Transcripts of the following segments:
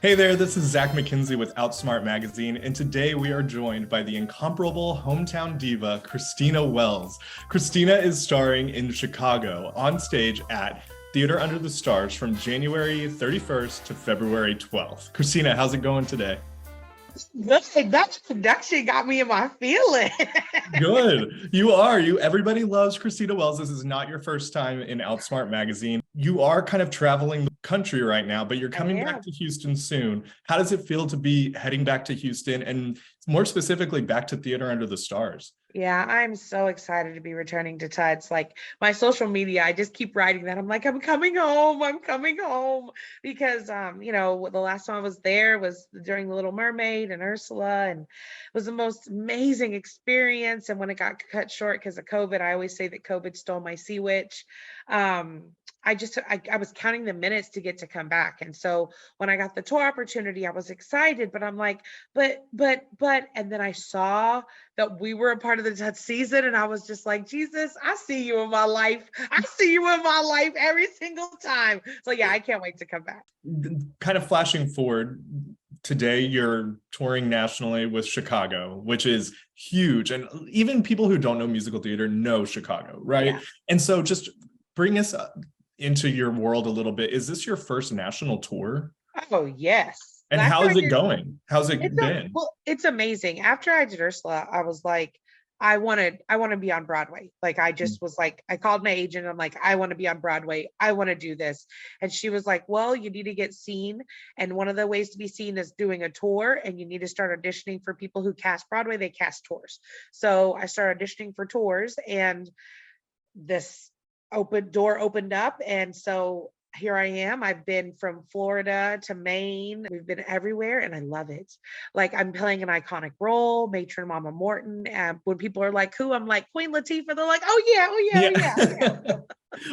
Hey there, this is Zach McKenzie with OutSmart magazine, and today we are joined by the incomparable hometown diva, Christina Wells. Christina is starring in Chicago on stage at Theater Under the Stars from January 31st to February 12th. Christina, how's it going today? That production got me in my feeling. Good. You are. Everybody loves Christina Wells. This is not your first time in OutSmart magazine. You are kind of traveling the country right now, but you're coming back to Houston soon. How does it feel to be heading back to Houston and more specifically back to Theater Under the Stars? Yeah, I'm so excited to be returning to Tuds. Like my social media, I just keep writing that. I'm like, I'm coming home. I'm coming home because, the last time I was there was during The Little Mermaid and Ursula, and it was the most amazing experience. And when it got cut short because of COVID, I always say that COVID stole my sea witch. I was counting the minutes to get to come back. And so when I got the tour opportunity, I was excited, but I'm like, but, and then I saw that we were a part of the season. And I was just like, Jesus, I see you in my life. I see you in my life every single time. So yeah, I can't wait to come back. Kind of flashing forward, today you're touring nationally with Chicago, which is huge. And even people who don't know musical theater know Chicago, right? Yeah. And so just bring us into your world a little bit. Is this your first national tour? Oh, yes. And how is it going? How's it been? It's amazing. After I did Ursula, I was like, I want to be on Broadway. Like, I just was like, I called my agent. I'm like, I want to be on Broadway. I want to do this. And she was like, well, you need to get seen. And one of the ways to be seen is doing a tour, and you need to start auditioning for people who cast Broadway. They cast tours. So I started auditioning for tours, and this door opened up. And so here I am. I've been from Florida to Maine. We've been everywhere, and I love it. Like, I'm playing an iconic role, Matron Mama Morton. And when people are like, who? I'm like, Queen Latifah. They're like, oh yeah.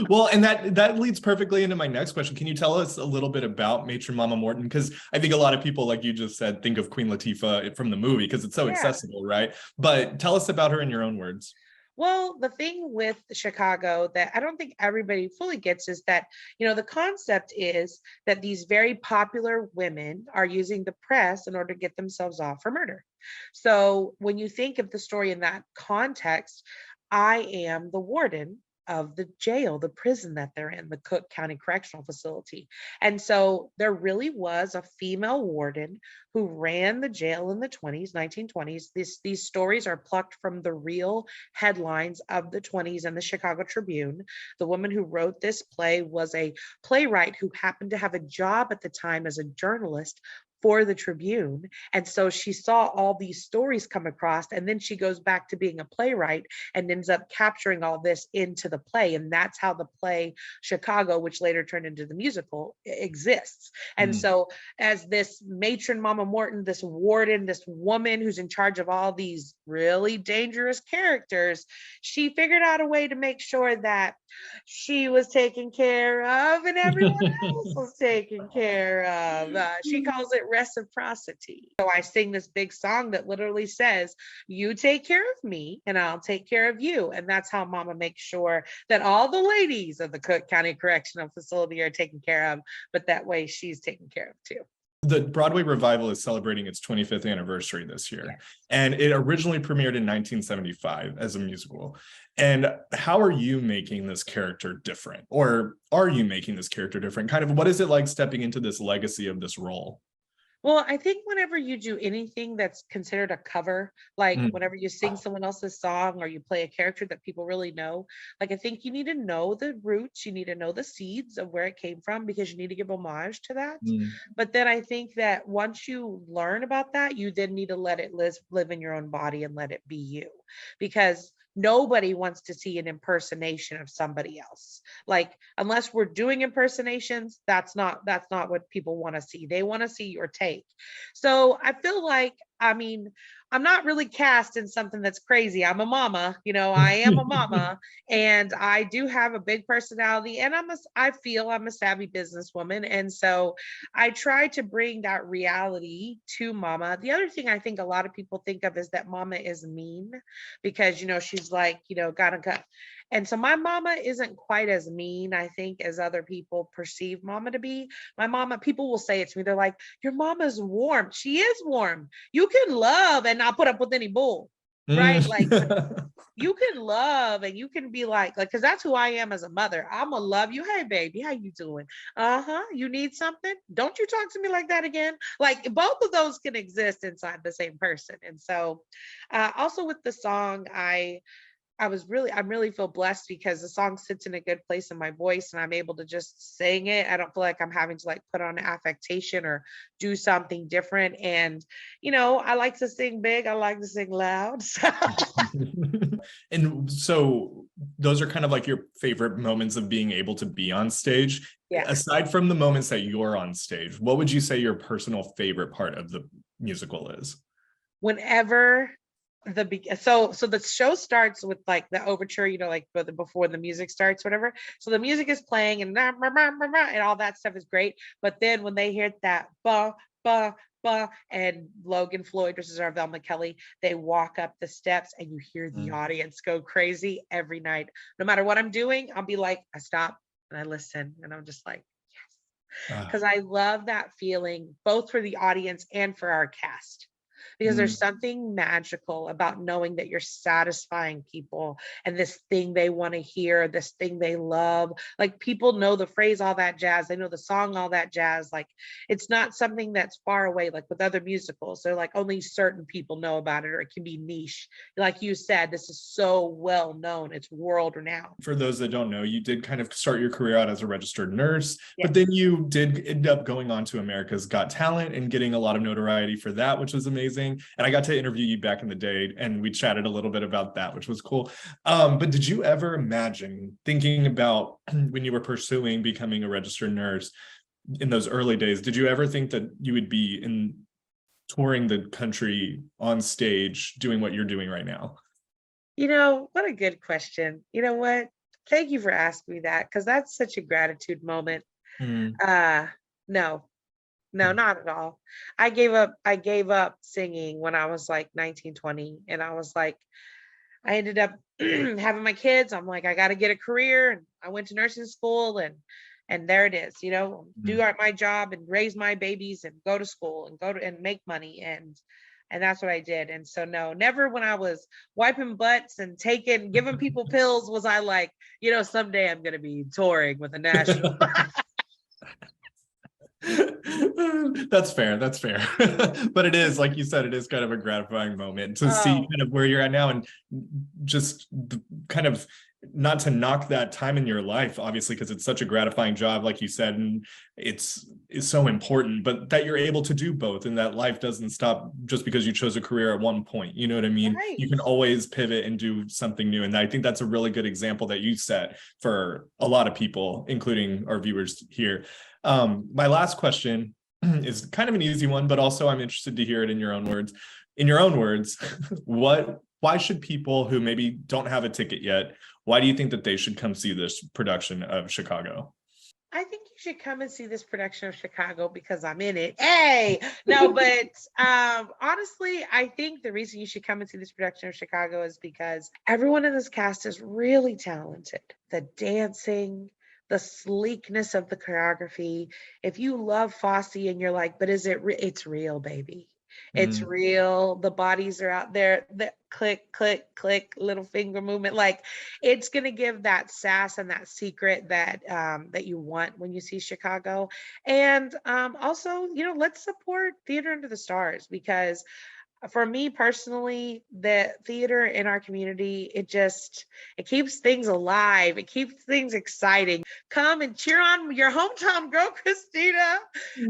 Well, and that leads perfectly into my next question. Can you tell us a little bit about Matron Mama Morton? Because I think a lot of people, like you just said, think of Queen Latifah from the movie because it's so accessible, right? But tell us about her in your own words. Well, the thing with Chicago that I don't think everybody fully gets is that, the concept is that these very popular women are using the press in order to get themselves off for murder. So when you think of the story in that context, I am the warden of the jail, the prison that they're in, the Cook County Correctional Facility. And so there really was a female warden who ran the jail in the 1920s. These stories are plucked from the real headlines of the 20s and the Chicago Tribune. The woman who wrote this play was a playwright who happened to have a job at the time as a journalist for the Tribune. And so she saw all these stories come across, and then she goes back to being a playwright and ends up capturing all this into the play. And that's how the play Chicago, which later turned into the musical, exists. And so as this Matron Mama Morton, this warden, this woman who's in charge of all these really dangerous characters, she figured out a way to make sure that she was taken care of and everyone else was taken care of. She calls it reciprocity. So I sing this big song that literally says, you take care of me and I'll take care of you. And that's how Mama makes sure that all the ladies of the Cook County Correctional Facility are taken care of, but that way she's taken care of too. The Broadway revival is celebrating its 25th anniversary this year. Yes. And it originally premiered in 1975 as a musical. And how are you making this character different? Or are you making this character different? Kind of what is it like stepping into this legacy of this role? Well, I think whenever you do anything that's considered a cover, like whenever you sing someone else's song or you play a character that people really know, like I think you need to know the roots, you need to know the seeds of where it came from because you need to give homage to that. But then I think that once you learn about that, you then need to let it live in your own body and let it be you. Because nobody wants to see an impersonation of somebody else. Like, unless we're doing impersonations, that's not what people want to see. They want to see your take. So I feel like, I'm not really cast in something that's crazy. I'm a mama, I am a mama, and I do have a big personality, and I feel I'm a savvy businesswoman. And so I try to bring that reality to Mama. The other thing I think a lot of people think of is that Mama is mean because, she's like, gotta go. And so my mama isn't quite as mean, I think, as other people perceive mama to be. My mama, people will say it to me. They're like, your mama's warm. She is warm. You can love and not put up with any bull, right? Like Mm. you can love and you can be like, because that's who I am as a mother. I'm gonna love you. Hey, baby, how you doing? Uh-huh. You need something? Don't you talk to me like that again. Like both of those can exist inside the same person. And so also with the song, I really feel blessed because the song sits in a good place in my voice and I'm able to just sing it. I don't feel like I'm having to like put on affectation or do something different. And, I like to sing big. I like to sing loud. And so those are kind of like your favorite moments of being able to be on stage. Yeah. Aside from the moments that you're on stage, what would you say your personal favorite part of the musical is? Whenever so the show starts with like the overture, like before the music starts, whatever. So the music is playing and all that stuff is great. But then when they hear that ba ba ba and Logan Floyd, which is our Velma Kelly, they walk up the steps and you hear the audience go crazy every night. No matter what I'm doing, I'll be like, I stop and I listen and I'm just like, yes. Because I love that feeling both for the audience and for our cast. Because there's something magical about knowing that you're satisfying people and this thing they want to hear, this thing they love. Like people know the phrase, all that jazz. They know the song, all that jazz. Like it's not something that's far away, like with other musicals. They're like only certain people know about it, or it can be niche. Like you said, this is so well known. It's world renowned. For those that don't know, you did kind of start your career out as a registered nurse, Yes. but then you did end up going on to America's Got Talent and getting a lot of notoriety for that, which was amazing. And I got to interview you back in the day and we chatted a little bit about that, which was cool. But did you ever imagine thinking about when you were pursuing becoming a registered nurse in those early days, did you ever think that you would be touring the country on stage doing what you're doing right now? What a good question. You know what? Thank you for asking me that because that's such a gratitude moment. No, not at all. I gave up singing when I was like 19, 20. And I was like, I ended up having my kids. I'm like, I got to get a career. And I went to nursing school and there it is, do my job and raise my babies and go to school and and make money. And that's what I did. And so, no, never when I was wiping butts and giving people pills was I like, someday I'm going to be touring with a national. That's fair. But it is, like you said, it is kind of a gratifying moment to see kind of where you're at now and just kind of not to knock that time in your life, obviously, because it's such a gratifying job, like you said, and it's so important, but that you're able to do both and that life doesn't stop just because you chose a career at one point. You know what I mean? Right. You can always pivot and do something new. And I think that's a really good example that you set for a lot of people, including our viewers here. My last question is kind of an easy one, but also I'm interested to hear it in your own words. In your own words, why should people who maybe don't have a ticket yet, why do you think that they should come see this production of Chicago? I think you should come and see this production of Chicago because I'm in it. Hey, no, but honestly, I think the reason you should come and see this production of Chicago is because everyone in this cast is really talented. The dancing, the sleekness of the choreography. If you love Fosse and you're like, but is it's real, baby. It's real. The bodies are out there. The click, click, click, little finger movement. Like it's going to give that sass and that secret that that you want when you see Chicago. And also, let's support Theater Under the Stars because for me personally, the theater in our community, it keeps things alive. It keeps things exciting. Come and cheer on your hometown girl, Christina.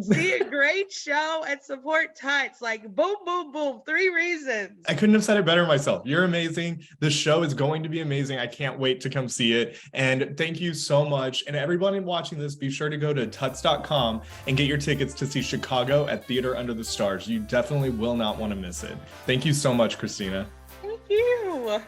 See a great show and support Tuts. Like boom, boom, boom. 3 reasons. I couldn't have said it better myself. You're amazing. The show is going to be amazing. I can't wait to come see it. And thank you so much. And everybody watching this, be sure to go to tuts.com and get your tickets to see Chicago at Theater Under the Stars. You definitely will not want to miss it. Thank you so much, Christina. Thank you.